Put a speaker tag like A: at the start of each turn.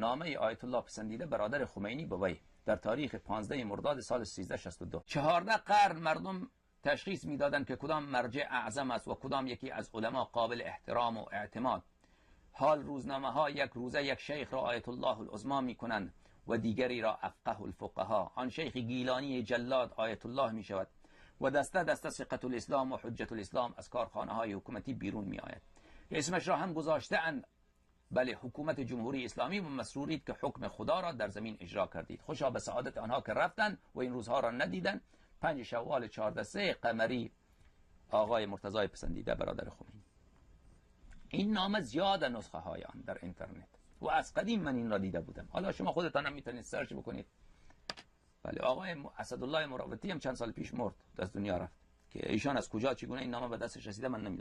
A: نامه آیت الله پسندیده برادر خمینی به وی در تاریخ 15 مرداد سال 1362. 14 قرن مردم تشخیص میدادند که کدام مرجع اعظم است و کدام یکی از علما قابل احترام و اعتماد. حال روزنامه ها یک روزه یک شیخ را آیت الله العظمی می کنند و دیگری را افقه الفقها. آن شیخ گیلانی جلاد آیت الله می شود و دسته دسته ثقة الاسلام و حجت الاسلام از کارخانه های حکومتی بیرون می آید. اسمش را هم گذاشته اند. بله، حکومت جمهوری اسلامی، و مسرورید که حکم خدا را در زمین اجرا کردید. خوشا به سعادت آنها که رفتن و این روزها را ندیدن. 5 شوال 14 قمری آقای مرتضی پسندیده برادر خمینی. این نامه زیاد نسخه های آن در اینترنت و از قدیم من این را دیده بودم. حالا شما خودتان هم میتونید سرچ بکنید. بله، آقای اسدالله مراوطی هم چند سال پیش مرد، از دنیا رفت، که ایشان از کجا چگونه این نامه به دستش رسیده من نمیدونم.